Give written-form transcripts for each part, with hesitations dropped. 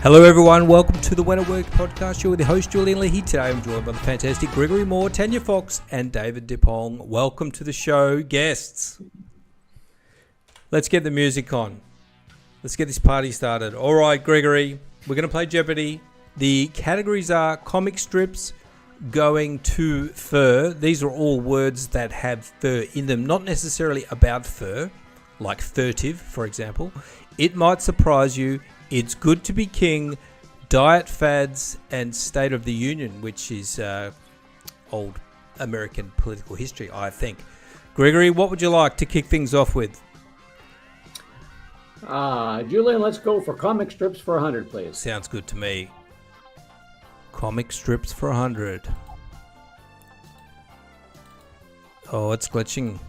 Hello everyone, welcome to the When It Worked podcast show with your host Julian Leahy. Today I'm joined by the fantastic Gregory Mohr, Tanya Fox and David Dippong. Welcome to the show, guests. Let's get the music on. Let's get this party started. All right, Gregory, we're going to play Jeopardy. The categories are comic strips, going to fur. These are all words that have fur in them, not necessarily about fur, like furtive, for example. It might surprise you. It's Good to Be King, Diet Fads, and State of the Union, which is old American political history, I think. Gregory, what would you like to kick things off with? Julian, let's go for comic strips for 100, please. Sounds good to me. Comic strips for 100. Oh, it's glitching.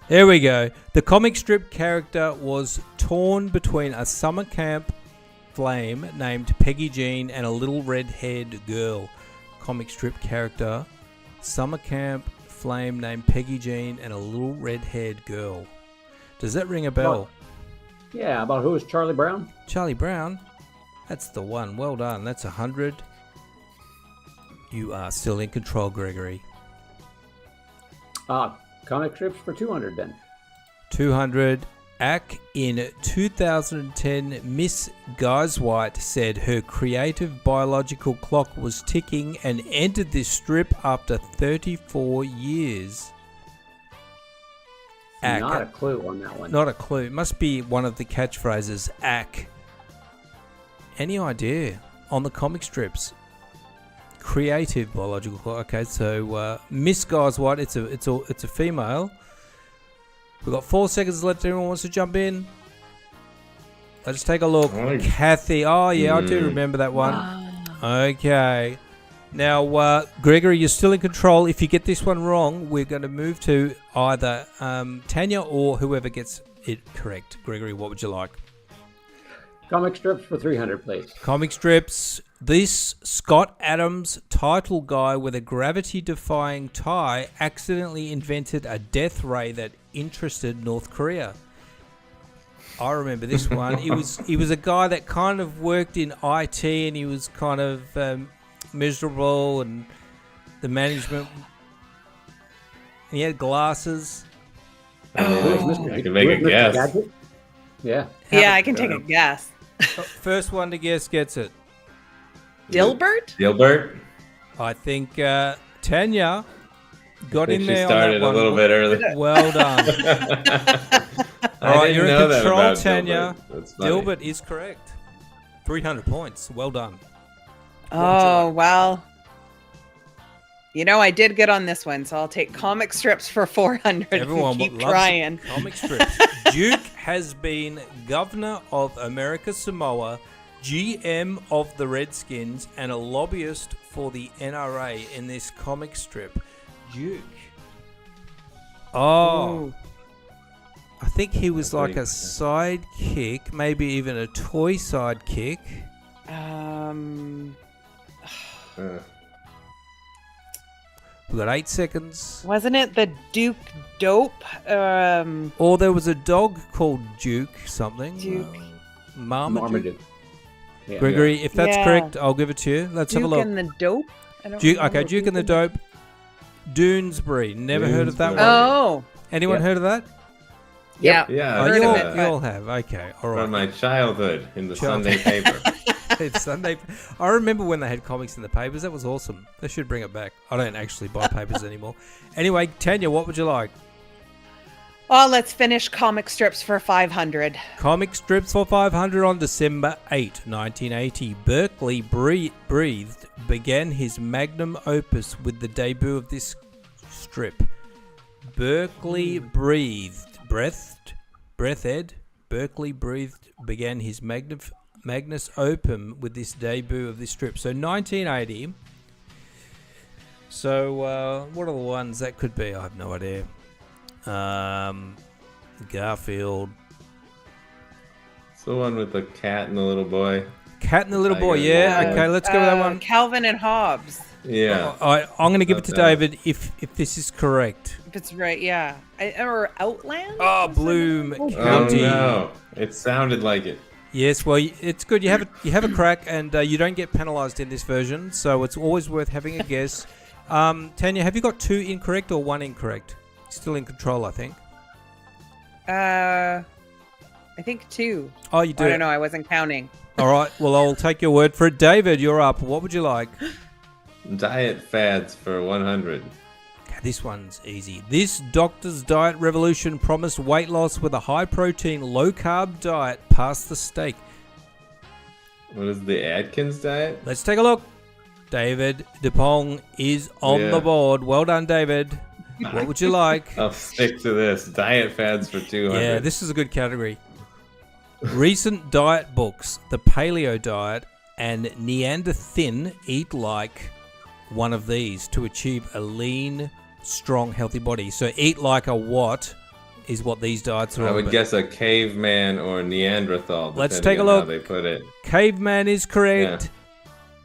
There we go. The comic strip character was torn between a summer camp flame named Peggy Jean and a little red-haired girl. Comic strip character, summer camp flame named Peggy Jean and a little red-haired girl. Does that ring a bell? Yeah, about who is Charlie Brown? Charlie Brown? That's the one. Well done. That's 100. You are still in control, Gregory. Comic strips for 200 then. 200. In 2010, Miss Guyswhite said her creative biological clock was ticking and entered this strip after 34 years. Not a clue on that one. Not a clue. It must be one of the catchphrases. Any idea on the comic strips? Creative biological clock. Okay, so Miss Guyswhite, it's a female. We've got 4 seconds left. Anyone wants to jump in? Let's take a look. Kathy. Oh, yeah, I do remember that one. Okay. Now, Gregory, you're still in control. If you get this one wrong, we're going to move to either Tanya or whoever gets it correct. Gregory, what would you like? Comic strips for 300, please. Comic strips. This Scott Adams title guy with a gravity-defying tie accidentally invented a death ray that interested North Korea. I remember this one. He was a guy that kind of worked in IT, and he was kind of miserable, and the management. He had glasses. I can make a guess. Gadget? Yeah. Yeah, I can take a guess. First one to guess gets it. Dilbert? I think Tanya got in there. She started a little bit early. Well done. All right, you're in control, Tanya. Dilbert is correct. 300 points. Well done. Oh, well. You know, I did good on this one, so I'll take comic strips for 400. Everyone keep loves trying. Comic strips. Duke has been Governor of America Samoa, GM of the Redskins, and a lobbyist for the NRA in this comic strip. Duke. Oh. Ooh. I think he was like a sidekick, maybe even a toy sidekick. We've got 8 seconds. Wasn't it the Duke Dope? Or there was a dog called Duke something. Duke. Marmaduke. Yeah. Gregory, if that's correct, I'll give it to you. Let's have a look. Duke and the Dope? Duke and the Dope. Doonesbury. Never heard of that one. Oh. Anyone heard of that? Yeah. Yeah. Oh, you all have. Okay. All right. From my childhood in the Sunday paper. It's Sunday. I remember when they had comics in the papers. That was awesome. They should bring it back. I don't actually buy papers anymore. Anyway, Tanya, what would you like? Oh, let's finish comic strips for 500. Comic strips for 500 on December 8, 1980. Berkeley began his magnum opus with the debut of this strip. Berkeley began his magnus opum with this debut of this strip. So 1980. So what are the ones that could be? I have no idea. Garfield. It's the one with the cat and the little boy. Cat and the little boy, yeah. Okay, let's go with that one. Calvin and Hobbes. Yeah. I'm going to give it to David if this is correct. If it's right, yeah. Or Outland? Oh, Bloom County. Oh, no. It sounded like it. Yes, well, it's good. You have a crack, and you don't get penalised in this version, so it's always worth having a guess. Tanya, have you got 2 incorrect or 1 incorrect? Still in control, I think. I think 2. Oh, you do? I don't know. I wasn't counting. All right. Well, I'll take your word for it. David, you're up. What would you like? Diet fads for 100. Okay, this one's easy. This doctor's diet revolution promised weight loss with a high-protein, low-carb diet past the steak. What is the Atkins diet? Let's take a look. David Dippong is on the board. Well done, David. What would you like? I'll stick to this. Diet fads for 200. Yeah, this is a good category. Recent diet books, the Paleo diet and Neanderthin eat like one of these to achieve a lean, strong, healthy body. So eat like a what is what these diets are I all would about. guess a caveman or Neanderthal. Let's take a look. How they put it. Caveman is correct. Yeah.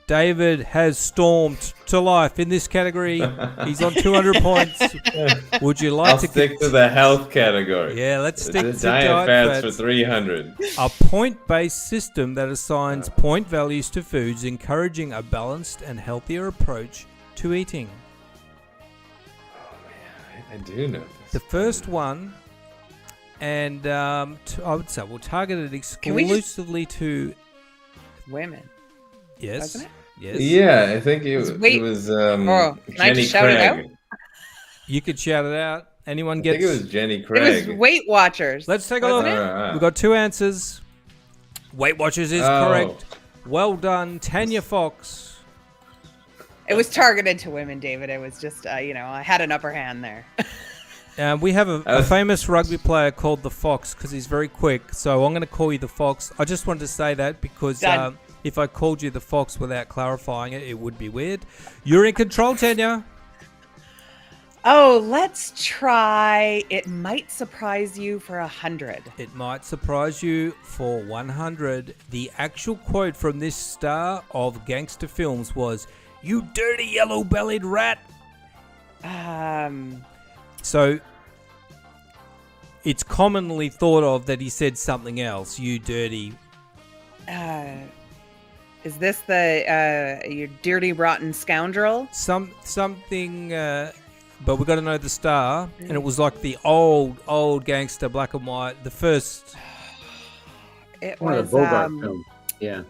David has stormed to life in this category. He's on 200 points. Would you like I'll to stick to the health category. Yeah, let's stick to diet fads for 300. A point-based system that assigns point values to foods, encouraging a balanced and healthier approach to eating. Oh man, I do know this. The first one, and I would say we'll target it Can we just- exclusively to Women. yes, Wasn't it? yes. Yeah, I think it was can I Jenny just shout it out? Craig. You could shout it out. Anyone I gets? think it was Jenny It Craig. was Weight Watchers. Let's take a look. Alright. We've got 2 answers. Weight Watchers is correct. Well done, Tanya Fox. It was targeted to women, David. It was just, I had an upper hand there. We have a famous rugby player called the Fox because he's very quick. So I'm going to call you the Fox. I just wanted to say that because if I called you the Fox without clarifying it, it would be weird. You're in control, Tanya. Oh, let's try. It might surprise you for 100. It might surprise you for 100. The actual quote from this star of gangster films was, "You dirty yellow-bellied rat." So it's commonly thought of that he said something else. You dirty. Is this the you dirty rotten scoundrel? Something. But we got to know the star, and it was like the old gangster, black and white. The first. It One of was the Bogart films. Yeah.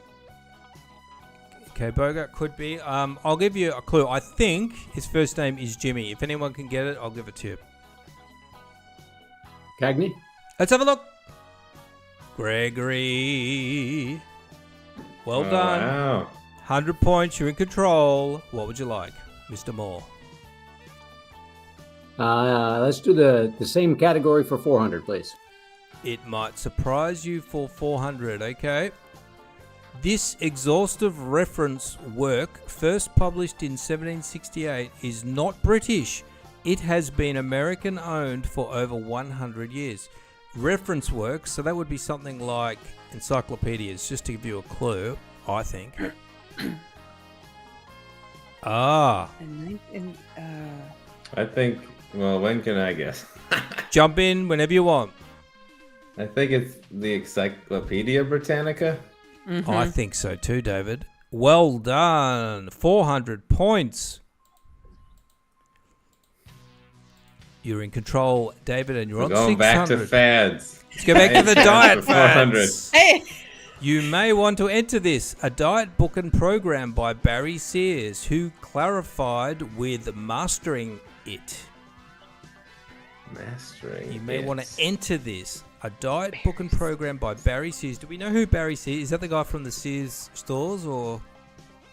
Okay, Bogart could be. I'll give you a clue. I think his first name is Jimmy. If anyone can get it, I'll give it to you. Cagney? Let's have a look. Gregory. Well done. Wow. 100 points. You're in control. What would you like, Mr. Moore? Let's do the same category for 400, please. It might surprise you for 400. Okay. This exhaustive reference work, first published in 1768, is not British. It has been American owned for over 100 years. Reference work, so that would be something like encyclopedias, just to give you a clue, I think. I think, well, when can I guess? Jump in whenever you want. I think it's the Encyclopedia Britannica. Mm-hmm. I think so too, David. Well done. 400 points. You're in control, David, and you're We're on going 600. back to fads. Let's go back to the diet for 400. fads. Hey, You may want to enter this. A diet book and program by Barry Sears, who clarified with mastering it. Mastering. You may it. want to enter this. A diet book and program by Barry Sears. Do we know who Barry Sears is? That the guy from the Sears stores, or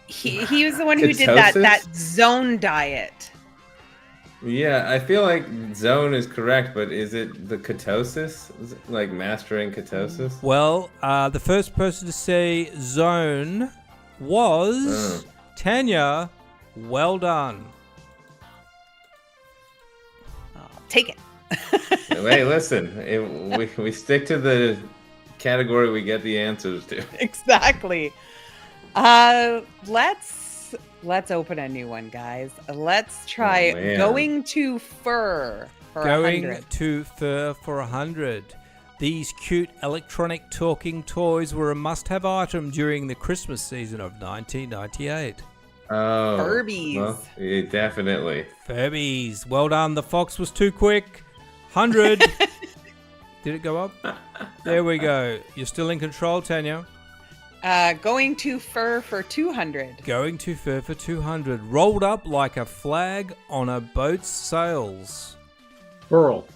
he was the one who did that Ketosis? zone diet. Yeah, I feel like zone is correct, but is it the ketosis? Is it like mastering ketosis? well, the first person to say zone was Tanya. Well done. Take it. Wait, listen. We stick to the category we get the answers to. Exactly. Let's open a new one, guys. Let's try man. going to fur for Going 100. to fur for 100. These cute electronic talking toys were a must-have item during the Christmas season of 1998. Oh, Furbies. Well, yeah, definitely. Furbies. Well done. The fox was too quick. 100. Did it go up? There we go. You're still in control, Tanya. Going to fur for 200. Going to fur for 200. Rolled up like a flag on a boat's sails. Furl.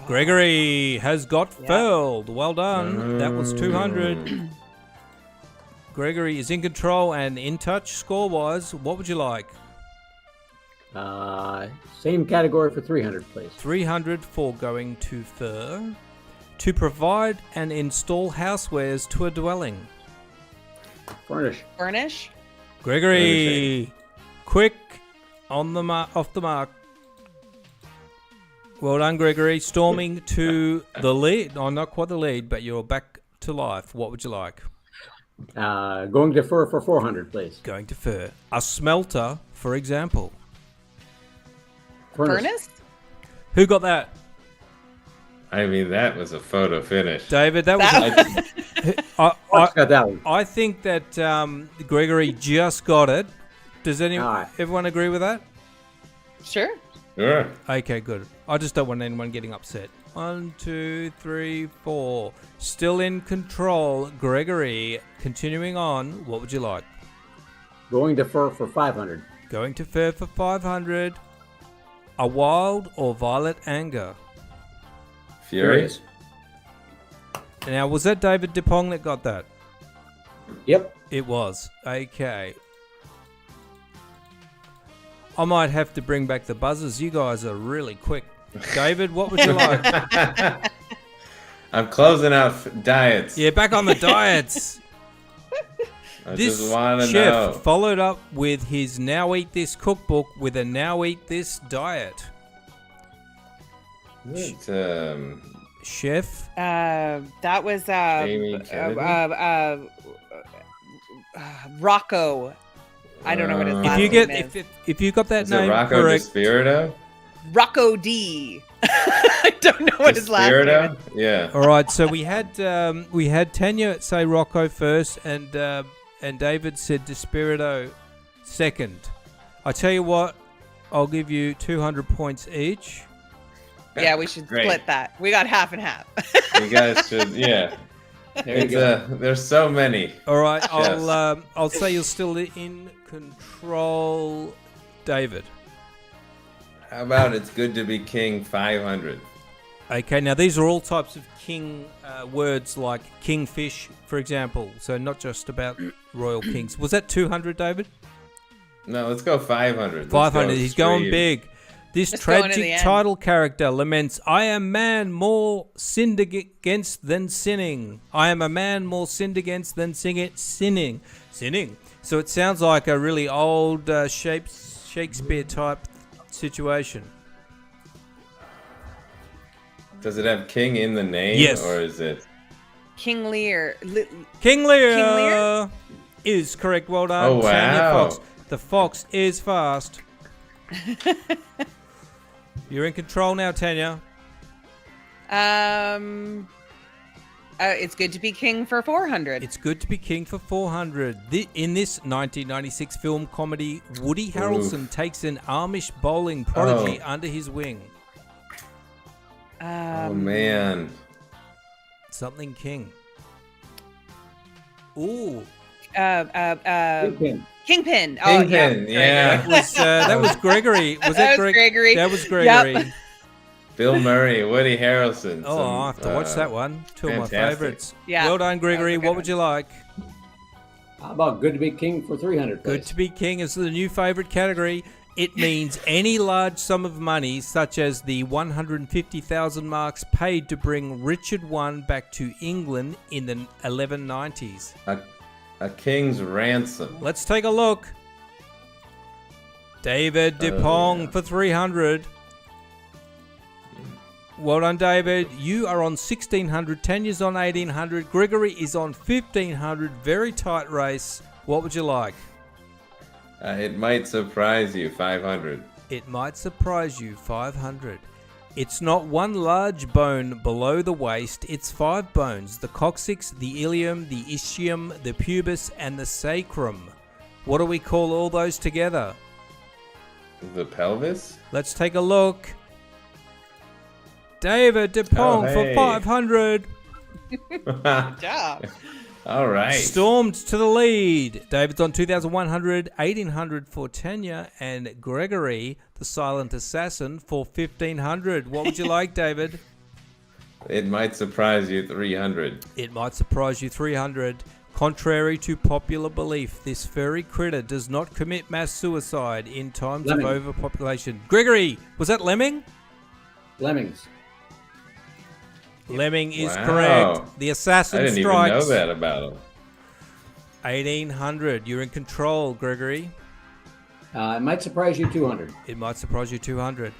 Gregory has got Yeah. furled. Well done. That was 200. Gregory is in control and in touch score-wise. What would you like? Same category for 300, please. 300 for going to fur. To provide and install housewares to a dwelling. Furnish. Furnish. Gregory, quick on the off the mark. Well done, Gregory. Storming to the lead. Oh, not quite the lead, but you're back to life. What would you like? Going to fur for 400, please. Going to fur. A smelter, for example. Furnace. Who got that? I mean, that was a photo finish. David, that was. Fox got that one. I think that Gregory just got it. Does Alright. everyone agree with that? Sure. Sure. Okay, good. I just don't want anyone getting upset. 1, 2, 3, 4. Still in control. Gregory, continuing on. What would you like? Going to fur for 500. Going to fur for 500. A wild or violent anger. Furious. Now, was that David Dippong that got that? Yep. It was. Okay. I might have to bring back the buzzers. You guys are really quick. David, what would you like? I'm closing out diets. Yeah, back on the diets. I This just want to chef know. followed up with his Now Eat This cookbook with a Now Eat This diet. What, Chef, That was Jamie Kennedy? Rocco. I don't know what his If last if you name get is. if you got that Is it name Rocco correct, Despirito? Rocco D. I don't know what his last name Despirito? is. Yeah. all right. So we had Tanya say Rocco first, and David said Despirito second. I tell you what, I'll give you 200 points each. Yeah, we should Great. split that. We got half and half. You guys should, yeah. There you go. There's so many. All right, Yes. I'll say you're still in control, David. How about it's good to be king 500? Okay, now these are all types of king words like kingfish, for example. So not just about royal kings. Was that 200, David? No, let's go 500. Let's 500. go He's going extreme. big. This Let's go into the tragic end. title character laments, I am man more sinned against than sinning. I am a man more sinned against than sinning. So it sounds like a really old Shakespeare type situation. Does it have king in the name? Yes. Or is it? King Lear. King Lear, King Lear? is correct. Well done. Oh, Tanya wow. Fox. The fox is fast. You're in control now, Tanya. It's good to be king for 400. It's good to be king for 400. In this 1996 film comedy, Woody Harrelson takes an Amish bowling prodigy under his wing. Oh, man. Something king. Ooh. Kingpin. Kingpin. Oh, Kingpin, yeah. yeah. That was Gregory. Was That that was Gregory. That was Gregory. Yep. Bill Murray, Woody Harrelson. Oh, I'll have to watch that one. Two of my fantastic. favorites. Yeah, Well done, Gregory. that was a good What would you like? How about good to be king for 300, please? Good to be king is the new favorite category. It means any large sum of money, such as the 150,000 marks paid to bring Richard I back to England in the 1190s. A king's ransom. Let's take a look. David Dipong yeah. for 300. Well done, David. You are on 1,600. Tanya's on 1,800. Gregory is on 1,500. Very tight race. What would you like? It might surprise you, 500. It might surprise you, 500. It's not one large bone below the waist, it's 5 bones. The coccyx, the ilium, the ischium, the pubis, and the sacrum. What do we call all those together? The pelvis? Let's take a look. David Dippong for 500. Good job. All right. Stormed to the lead. David's on 2,100, 1,800 for Tanya, and Gregory, the silent assassin, for 1,500. What would you like, David? It might surprise you, 300. It might surprise you, 300. Contrary to popular belief, this furry critter does not commit mass suicide in times of overpopulation. Gregory, was that lemming? Lemmings. Lemming is Wow. correct. The assassin I didn't strikes. even know that about him. 1,800. You're in control, Gregory. It might surprise you, 200. It might surprise you, 200.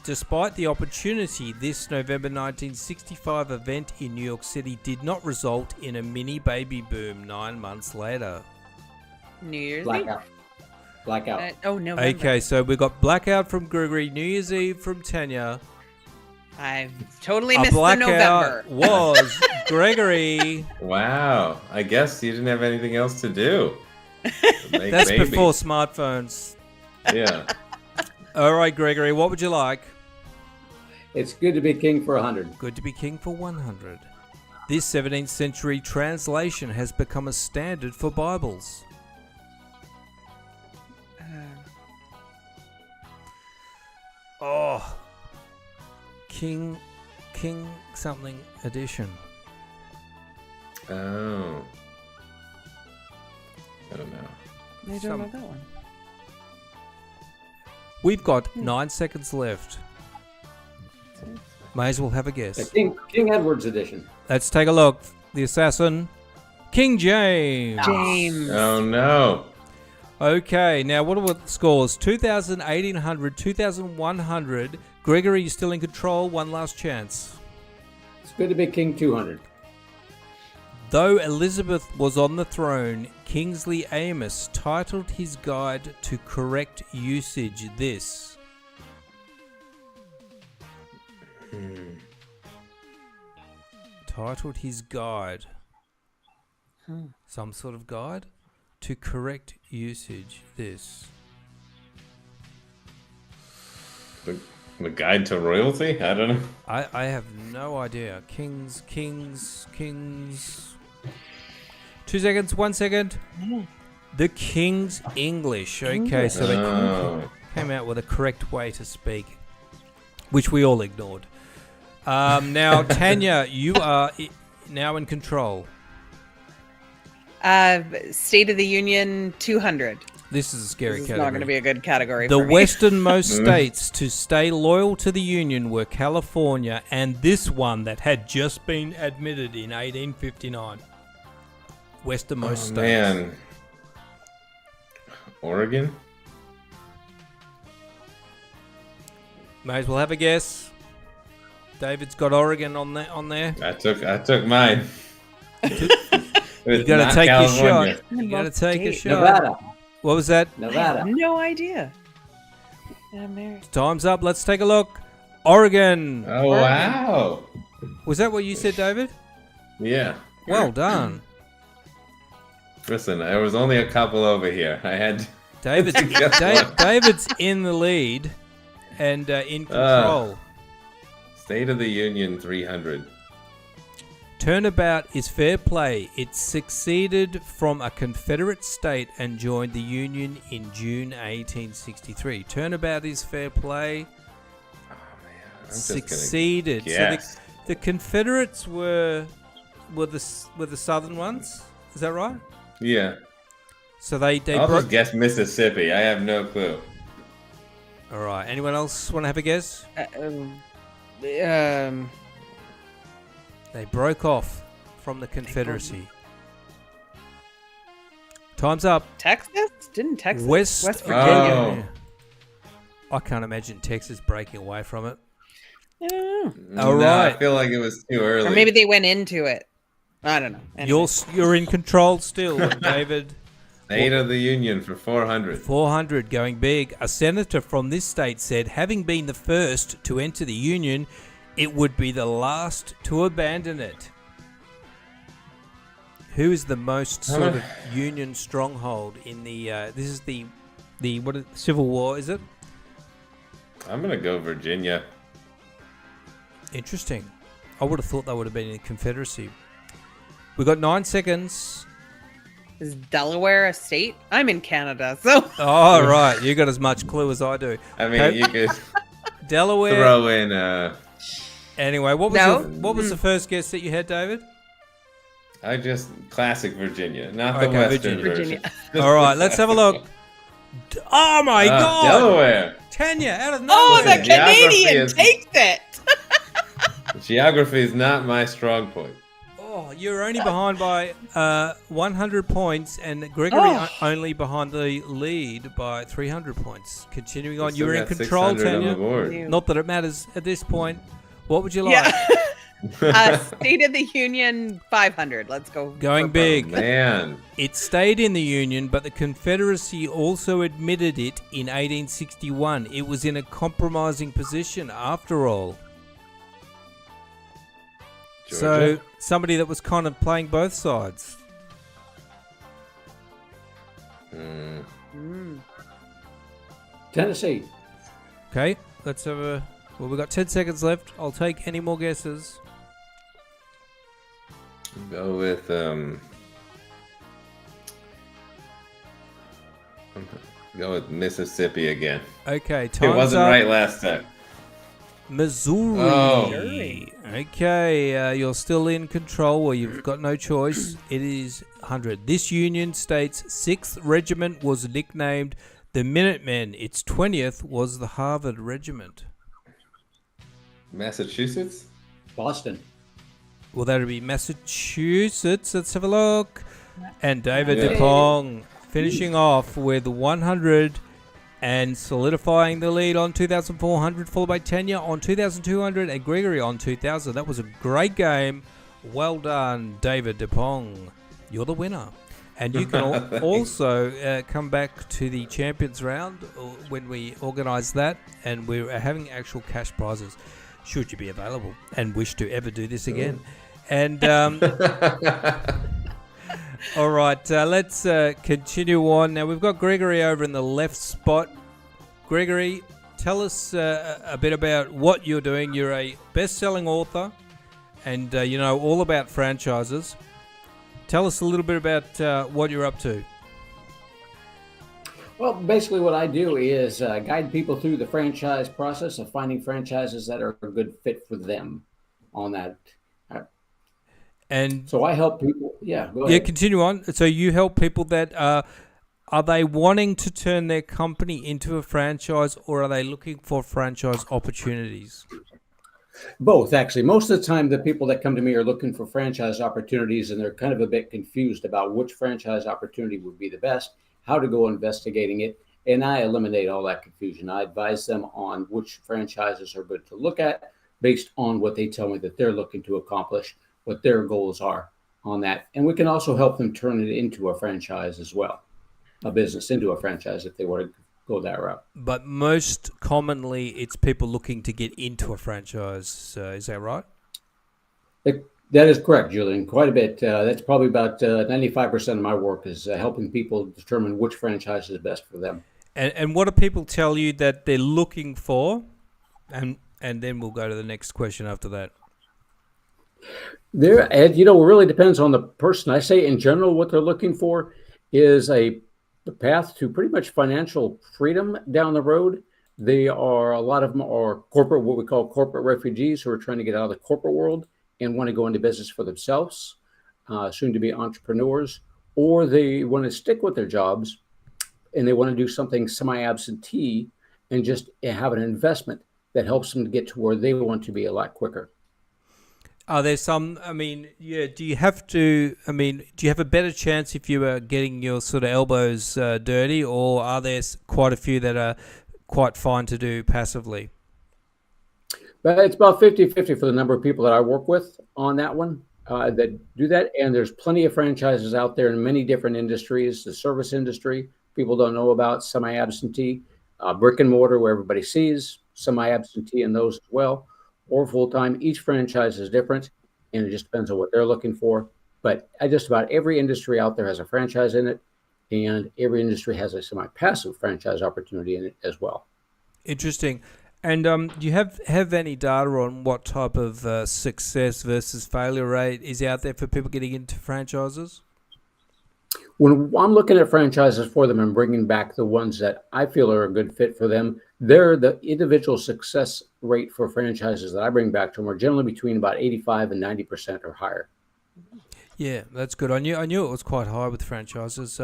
Despite the opportunity, this November 1965 event in New York City did not result in a mini baby boom 9 months later. New Year's Eve? Blackout. Blackout. November. Okay, so we got Blackout from Gregory, New Year's Eve from Tanya. I've totally A missed the blackout November. was Gregory. Wow. I guess you didn't have anything else to do. Make That's babies. before smartphones. Yeah. All right, Gregory, what would you like? It's good to be king for 100. Good to be king for 100. This 17th century translation has become a standard for Bibles. Oh, King something edition. Oh. I don't know. I don't Some- know that one. We've got 9 seconds left. May as well have a guess. The King Edward's edition. Let's take a look. The assassin, King James. James. Oh no. Okay, now what are the scores? 2,800, 2,100. Gregory, you're still in control. One last chance. It's good to be king 200. Though Elizabeth was on the throne, Kingsley Amis titled his guide to correct usage this. Titled his guide. Some sort of guide to correct usage this. The guide to royalty? I don't know. I have no idea. Kings. 2 seconds, 1 second. The King's English. Okay, so they Oh. came out with a correct way to speak, which we all ignored. Now, Tanya, you are now in control. State of the Union 200. This is a scary This is category. not going to be a good category The for me. westernmost states to stay loyal to the Union were California and this one that had just been admitted in 1859. Westernmost states. Man. Oregon? May as well have a guess. David's got Oregon on there. I took mine. You got to take your shot. You got to take a shot. Nevada. What was that? Nevada. No idea. I'm married. Time's up. Let's take a look. Oregon. Oh wow. Was that what you said, David? Yeah. Well done. Listen, there was only a couple over here. I had David's David's in the lead and in control. State of the Union 300. Turnabout is fair play. It succeeded from a Confederate state and joined the Union in June 1863. Turnabout is fair play. Oh man, I'm just Succeeded. Gonna So guess. the Confederates were the southern ones. Is that right? Yeah. So they I'll broke. just guess Mississippi. I have no clue. All right. Anyone else want to have a guess? They broke off from the Confederacy. Time's up. Texas? Didn't Texas? West Virginia. I can't imagine Texas breaking away from it. I don't know. All No, I right. feel like it was too early. Or maybe they went into it. I don't know. Anyway. You're in control still, David. State of the Union for 400. 400, going big. A senator from this state said, having been the first to enter the Union, it would be the last to abandon it. Who is the most sort of Union stronghold in the... this is the Civil War, is it? I'm going to go Virginia. Interesting. I would have thought that would have been in the Confederacy. We've got 9 seconds. Is Delaware a state? I'm in Canada, so. Oh, right. You got as much clue as I do. I mean, Okay. you could Delaware. throw in... Anyway, what was the first guess that you had, David? I just... Classic Virginia, not the Okay, Western Virginia. version. All right, let's have a look. Oh, my God. Delaware. Tanya, out of Oh, nowhere. the Geography Canadian is- takes it. Geography is not my strong point. Oh, you're only behind by 100 points, and Gregory only behind the lead by 300 points. Continuing on, Still you're in got control, 600 on the Tanya. board. Not that it matters at this point. What would you like? Yeah. State of the Union 500. Let's go. Going for big. Man. It stayed in the Union, but the Confederacy also admitted it in 1861. It was in a compromising position after all. Georgia? So, somebody that was kind of playing both sides. Tennessee. Okay, let's have a... Well, we've got 10 seconds left. I'll take any more guesses. Go with Mississippi again. Okay, It time's wasn't up. right last time. Missouri. Oh. Okay, you're still in control, or you've got no choice. It is 100. This Union State's 6th Regiment was nicknamed the Minutemen. Its 20th was the Harvard Regiment. Massachusetts? Boston. Well, that would be Massachusetts. Let's have a look. And David Yeah. Dipong finishing off with 100 and solidifying the lead on 2,400, followed by Tanya on 2,200 and Gregory on 2,000. That was a great game. Well done, David Dipong. You're the winner. And you can also come back to the Champions Round when we organise that, and we're having actual cash prizes, should you be available and wish to ever do this again. And all right, let's continue on. Now, we've got Gregory over in the left spot. Gregory, tell us a bit about what you're doing. You're a best-selling author, and you know all about franchises. Tell us a little bit about what you're up to. Well, basically what I do is guide people through the franchise process of finding franchises that are a good fit for them on that. And So I help people. Yeah, go yeah, ahead. continue on. So you help people that are they wanting to turn their company into a franchise, or are they looking for franchise opportunities? Both, actually. Most of the time, the people that come to me are looking for franchise opportunities, and they're kind of a bit confused about which franchise opportunity would be the best, how to go investigating it, and I eliminate all that confusion. I advise them on which franchises are good to look at based on what they tell me that they're looking to accomplish, what their goals are on that. And we can also help them turn it into a franchise as well, a business into a franchise if they want to go that route. But most commonly, it's people looking to get into a franchise. Is that right? That is correct, Julian. Quite a bit. That's probably about 95% of my work is helping people determine which franchise is best for them. And what do people tell you that they're looking for? And then we'll go to the next question after that. It really depends on the person. I say in general, what they're looking for is a path to pretty much financial freedom down the road. A lot of them are corporate, what we call corporate refugees, who are trying to get out of the corporate world and want to go into business for themselves, soon to be entrepreneurs, or they want to stick with their jobs and they want to do something semi-absentee and just have an investment that helps them to get to where they want to be a lot quicker. Are there some, do you have a better chance if you are getting your sort of elbows dirty, or are there quite a few that are quite fine to do passively? But it's about 50-50 for the number of people that I work with on that one. that do that. And there's plenty of franchises out there in many different industries. The service industry, people don't know about, semi-absentee, brick and mortar where everybody sees, semi-absentee in those as well, or full-time. Each franchise is different, and it just depends on what they're looking for. But just about every industry out there has a franchise in it, and every industry has a semi-passive franchise opportunity in it as well. Interesting. And do you have any data on what type of success versus failure rate is out there for people getting into franchises? When I'm looking at franchises for them and bringing back the ones that I feel are a good fit for them, the individual success rate for franchises that I bring back to them are generally between about 85 and 90% or higher. Yeah, that's good. I knew it was quite high with franchises.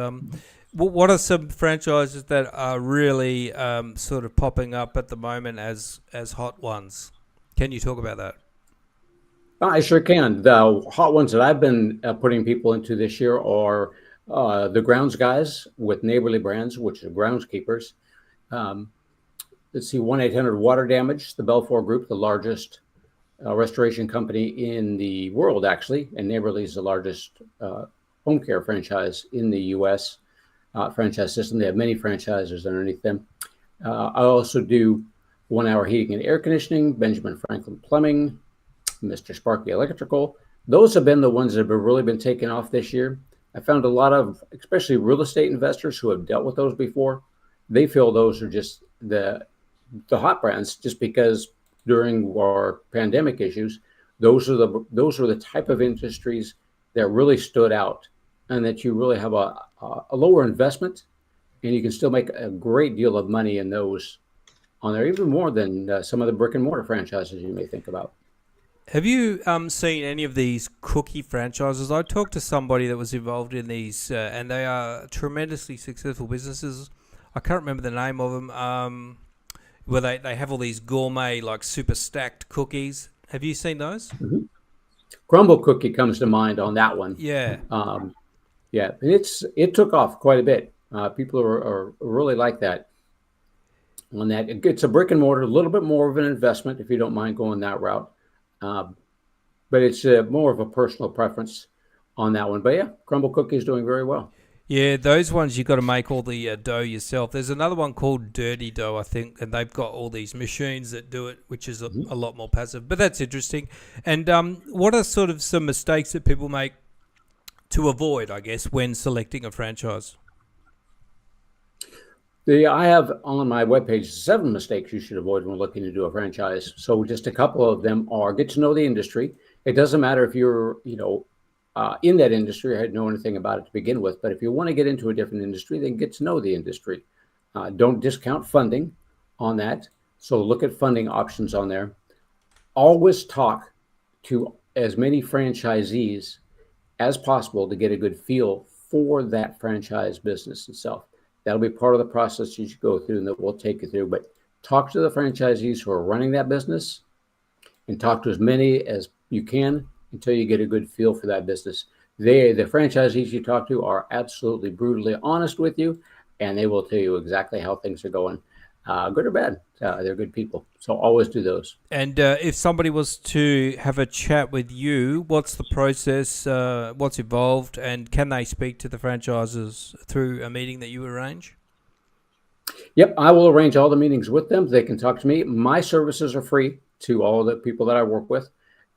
What are some franchises that are really sort of popping up at the moment as hot ones? Can you talk about that? I sure can. The hot ones that I've been putting people into this year are the grounds guys with Neighborly Brands, which are groundskeepers. Let's see, 1-800-Water Damage, the Belfour Group, the largest restoration company in the world, actually. And Neighborly is the largest home care franchise in the U.S. Franchise system. They have many franchises underneath them. I also do 1 Hour Heating and Air Conditioning, Benjamin Franklin Plumbing, Mr. Sparky Electrical. Those have been the ones that have really been taken off this year. I found a lot of, especially real estate investors who have dealt with those before, they feel those are just the hot brands, just because during our pandemic issues, those are the type of industries that really stood out, and that you really have a lower investment, and you can still make a great deal of money in those on there, even more than some of the brick and mortar franchises you may think about. Have you seen any of these cookie franchises? I talked to somebody that was involved in these, and they are tremendously successful businesses. I can't remember the name of them, where they have all these gourmet, like super stacked cookies. Have you seen those? Mm-hmm. Crumble Cookie comes to mind on that one. Yeah. Yeah, it took off quite a bit. People are really like that on that. It's a brick and mortar, a little bit more of an investment if you don't mind going that route. But it's more of a personal preference on that one. But yeah, Crumble Cookie is doing very well. Yeah, those ones you got to make all the dough yourself. There's another one called Dirty Dough, I think, and they've got all these machines that do it, which is a lot more passive. But that's interesting. And what are sort of some mistakes that people make to avoid, I guess, when selecting a franchise? I have on my webpage 7 mistakes you should avoid when looking to do a franchise. So just a couple of them are: get to know the industry. It doesn't matter if you're, in that industry. I didn't know anything about it to begin with, but if you want to get into a different industry, then get to know the industry. Don't discount funding on that. So look at funding options on there. Always talk to as many franchisees as possible to get a good feel for that franchise business itself. That'll be part of the process you should go through, and that we'll take you through. But talk to the franchisees who are running that business, and talk to as many as you can until you get a good feel for that business. The franchisees you talk to are absolutely brutally honest with you, and they will tell you exactly how things are going, good or bad. They're good people. So always do those. And if somebody was to have a chat with you, what's the process, what's involved, and can they speak to the franchises through a meeting that you arrange? Yep, I will arrange all the meetings with them. They can talk to me. My services are free to all the people that I work with.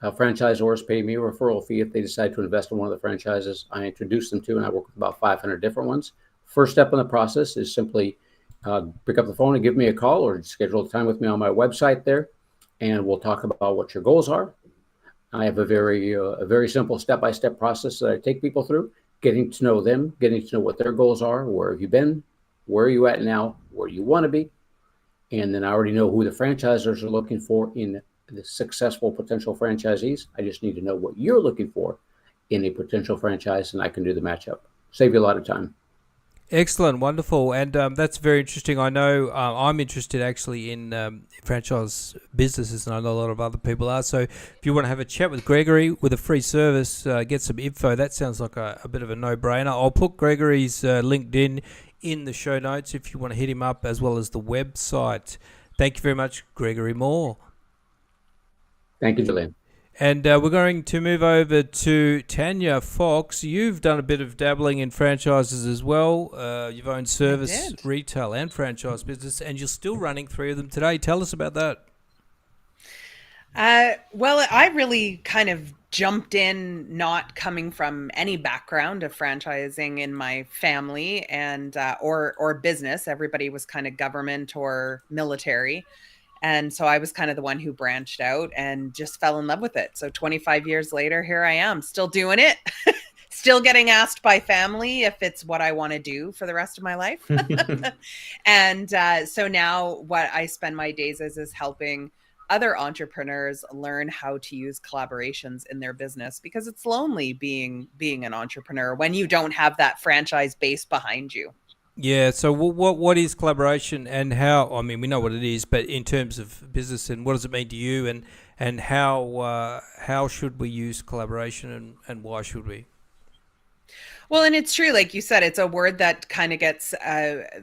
Franchisors pay me a referral fee if they decide to invest in one of the franchises I introduce them to, and I work with about 500 different ones. First step in the process is simply pick up the phone and give me a call, or schedule a time with me on my website there, and we'll talk about what your goals are. I have a very simple step-by-step process that I take people through, getting to know them, getting to know what their goals are, where have you been, where are you at now, where you want to be, and then I already know who the franchisors are looking for in the successful potential franchisees. I just need to know what you're looking for in a potential franchise, and I can do the matchup. Save you a lot of time. Excellent, wonderful, and that's very interesting. I know I'm interested actually in franchise businesses, and I know a lot of other people are. So if you want to have a chat with Gregory with a free service, get some info, that sounds like a bit of a no-brainer. I'll put Gregory's LinkedIn in the show notes if you want to hit him up, as well as the website. Thank you very much, Gregory Mohr. Thank you, Julian. And we're going to move over to Tanya Fox. You've done a bit of dabbling in franchises as well. You've owned service, retail, and franchise business, and you're still running 3 of them today. Tell us about that. Well, I really kind of jumped in, not coming from any background of franchising in my family and or business. Everybody was kind of government or military. And so I was kind of the one who branched out and just fell in love with it. So 25 years later, here I am, still doing it, still getting asked by family if it's what I want to do for the rest of my life. And so now what I spend my days is helping other entrepreneurs learn how to use collaborations in their business, because it's lonely being an entrepreneur when you don't have that franchise base behind you. Yeah, so what is collaboration, and how? I mean, we know what it is, but in terms of business, and what does it mean to you, and how should we use collaboration, and why should we? Well, and it's true, like you said, it's a word that kind of gets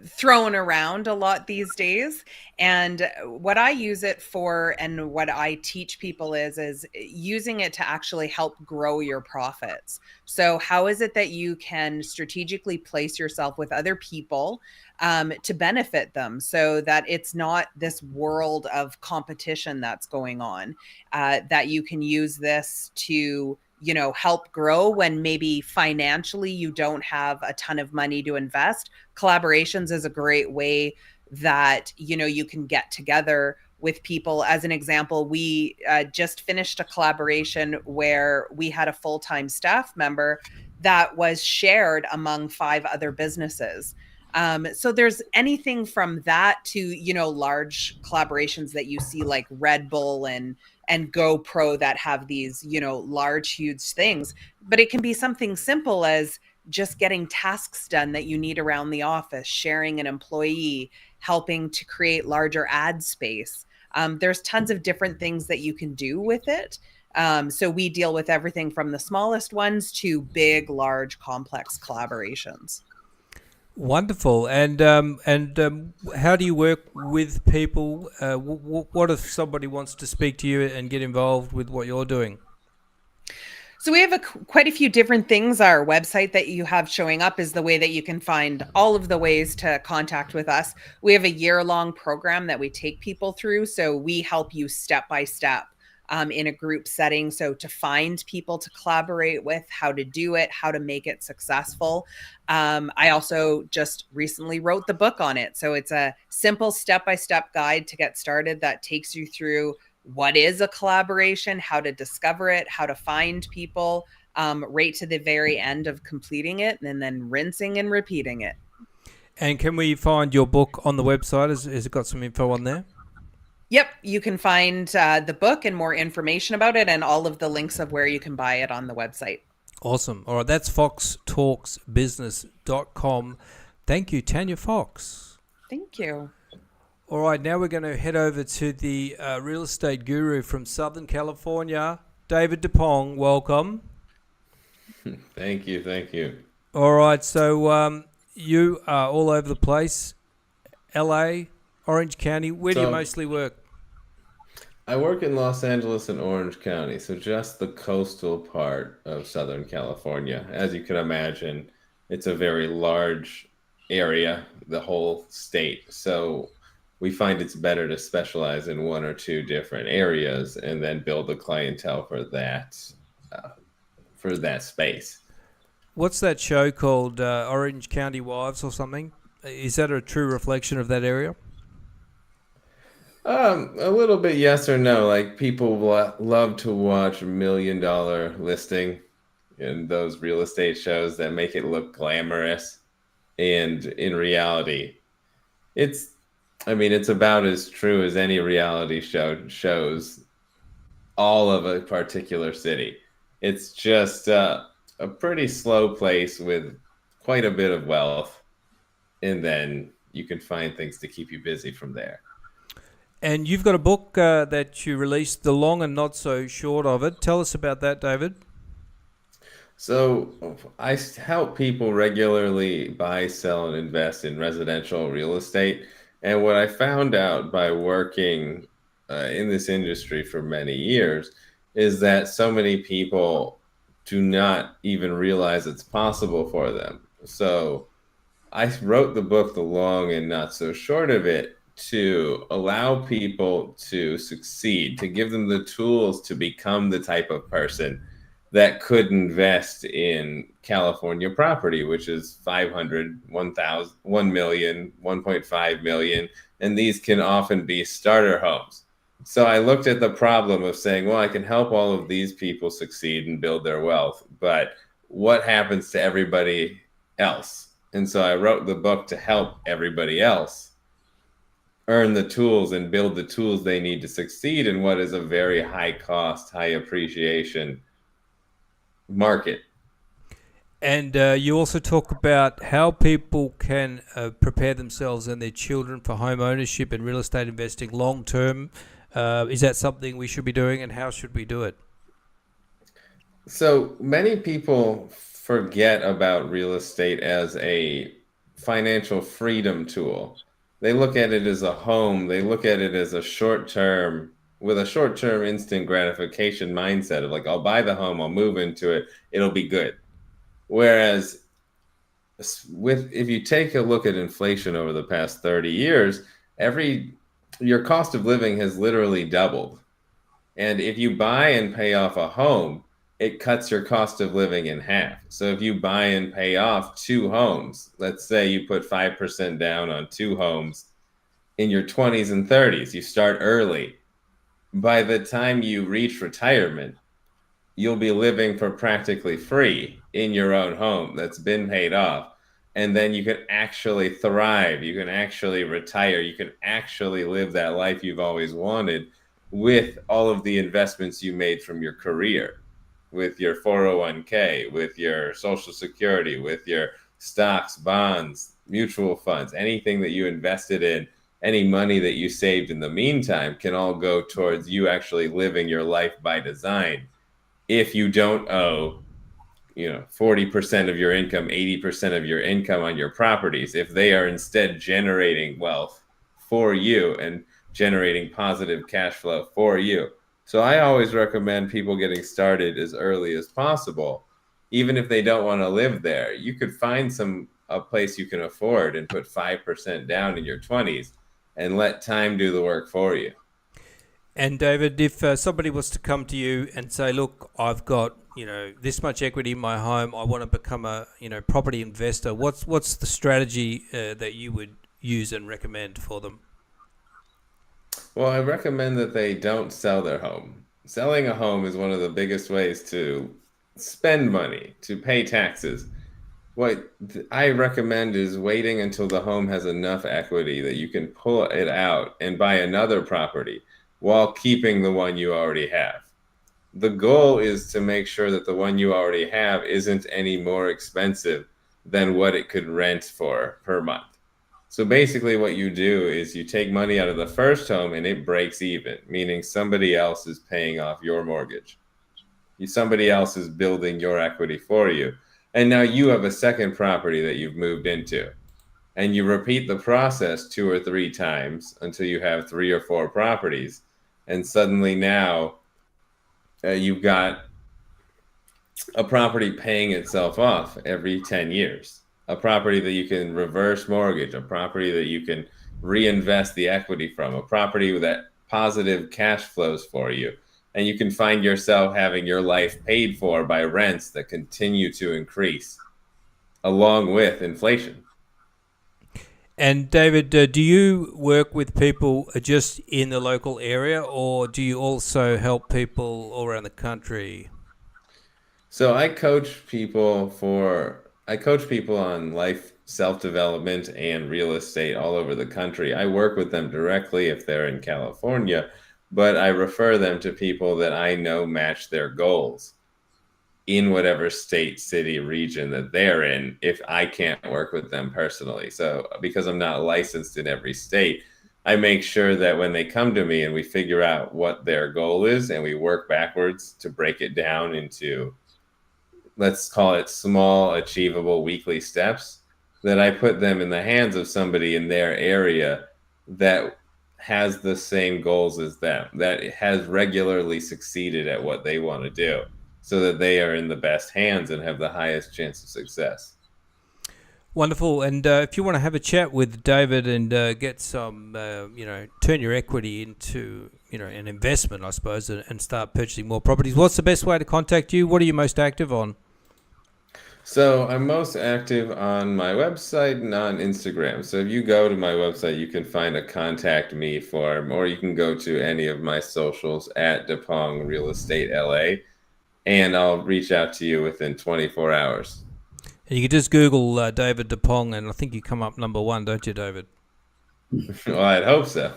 thrown around a lot these days. And what I use it for, and what I teach people is using it to actually help grow your profits. So how is it that you can strategically place yourself with other people to benefit them, so that it's not this world of competition that's going on, that you can use this to help grow when maybe financially you don't have a ton of money to invest. Collaborations is a great way that, you can get together with people. As an example, we just finished a collaboration where we had a full-time staff member that was shared among 5 other businesses. So there's anything from that to, large collaborations that you see like Red Bull and GoPro that have these, large, huge things. But it can be something simple as just getting tasks done that you need around the office, sharing an employee, helping to create larger ad space. There's tons of different things that you can do with it. So we deal with everything from the smallest ones to big, large, complex collaborations. Wonderful. And how do you work with people? What if somebody wants to speak to you and get involved with what you're doing? So we have quite a few different things. Our website that you have showing up is the way that you can find all of the ways to contact with us. We have a year-long program that we take people through. So we help you step by step in a group setting. So to find people to collaborate with, how to do it, how to make it successful. I also just recently wrote the book on it. So it's a simple step-by-step guide to get started that takes you through what is a collaboration, how to discover it, how to find people, right to the very end of completing it, and then rinsing and repeating it. And can we find your book on the website? Has it got some info on there? Yep, you can find the book and more information about it, and all of the links of where you can buy it on the website. Awesome. All right, that's foxtalksbusiness.com. Thank you, Tanya Fox. Thank you. All right, now we're going to head over to the real estate guru from Southern California, David Dippong. Welcome. Thank you. All right, so you are all over the place. LA, Orange County. Where do you mostly work? I work in Los Angeles and Orange County, so just the coastal part of Southern California. As you can imagine, it's a very large area, the whole state. So we find it's better to specialize in 1 or 2 different areas and then build a clientele for that space. What's that show called? Orange County Wives or something? Is that a true reflection of that area? A little bit yes or no. Like, people love to watch $1 Million Listing and those real estate shows that make it look glamorous. And in reality, it's about as true as any reality show shows all of a particular city. It's just a pretty slow place with quite a bit of wealth. And then you can find things to keep you busy from there. And you've got a book that you released, The Long and Not So Short of It. Tell us about that, David. So I help people regularly buy, sell, and invest in residential real estate. And what I found out by working in this industry for many years is that so many people do not even realize it's possible for them. So I wrote the book, The Long and Not So Short of It, to allow people to succeed, to give them the tools to become the type of person that could invest in California property, which is 500, 1,000, 1 million, 1.5 million, and these can often be starter homes. So I looked at the problem of saying, well, I can help all of these people succeed and build their wealth, but what happens to everybody else? And so I wrote the book to help everybody else earn the tools and build the tools they need to succeed in what is a very high cost, high appreciation market. And you also talk about how people can prepare themselves and their children for home ownership and real estate investing long term. Is that something we should be doing, and how should we do it? So many people forget about real estate as a financial freedom tool. They look at it as a home. They look at it as a short-term, with a short-term instant gratification mindset of like, I'll buy the home, I'll move into it, it'll be good. Whereas if you take a look at inflation over the past 30 years, your cost of living has literally doubled. And if you buy and pay off a home, it cuts your cost of living in half. So if you buy and pay off 2 homes, let's say you put 5% down on 2 homes in your 20s and 30s, you start early. By the time you reach retirement, you'll be living for practically free in your own home that's been paid off. And then you can actually thrive. You can actually retire. You can actually live that life you've always wanted with all of the investments you made from your career, with your 401k, with your Social Security, with your stocks, bonds, mutual funds, anything that you invested in, any money that you saved in the meantime can all go towards you actually living your life by design. If you don't owe, 40% of your income, 80% of your income on your properties, if they are instead generating wealth for you and generating positive cash flow for you. So I always recommend people getting started as early as possible. Even if they don't want to live there, you could find a place you can afford and put 5% down in your 20s and let time do the work for you. And David, if somebody was to come to you and say, look, I've got, this much equity in my home, I want to become a, property investor, what's the strategy that you would use and recommend for them? Well, I recommend that they don't sell their home. Selling a home is one of the biggest ways to spend money, to pay taxes. What I recommend is waiting until the home has enough equity that you can pull it out and buy another property while keeping the one you already have. The goal is to make sure that the one you already have isn't any more expensive than what it could rent for per month. So basically what you do is you take money out of the first home and it breaks even, meaning somebody else is paying off your mortgage. Somebody else is building your equity for you. And now you have a second property that you've moved into. And you repeat the process 2 or 3 times until you have 3 or 4 properties. And suddenly now you've got a property paying itself off every 10 years. A property that you can reverse mortgage, a property that you can reinvest the equity from, a property that positive cash flows for you. And you can find yourself having your life paid for by rents that continue to increase along with inflation. And David, do you work with people just in the local area, or do you also help people all around the country? So I coach people on life self-development and real estate all over the country. I work with them directly if they're in California, but I refer them to people that I know match their goals in whatever state, city, region that they're in if I can't work with them personally. So because I'm not licensed in every state, I make sure that when they come to me and we figure out what their goal is and we work backwards to break it down into, let's call it small, achievable weekly steps, that I put them in the hands of somebody in their area that has the same goals as them, that has regularly succeeded at what they want to do, so that they are in the best hands and have the highest chance of success. Wonderful. And if you want to have a chat with David and get some, turn your equity into, an investment, I suppose, and start purchasing more properties, what's the best way to contact you? What are you most active on? So I'm most active on my website and on Instagram. So if you go to my website, you can find a contact me form, or you can go to any of my socials at Dippong Real Estate LA, and I'll reach out to you within 24 hours. And you can just Google David Dippong, and I think you come up number one, don't you, David? Well, I'd hope so.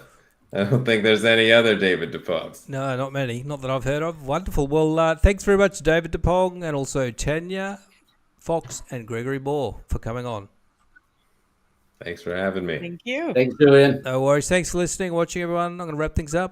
I don't think there's any other David Dippongs. No, not many. Not that I've heard of. Wonderful. Well, thanks very much, David Dippong, and also Tanya Fox and Gregory Mohr for coming on. Thanks for having me. Thank you. Thanks, Julian. No worries. Thanks for listening, watching, everyone. I'm going to wrap things up.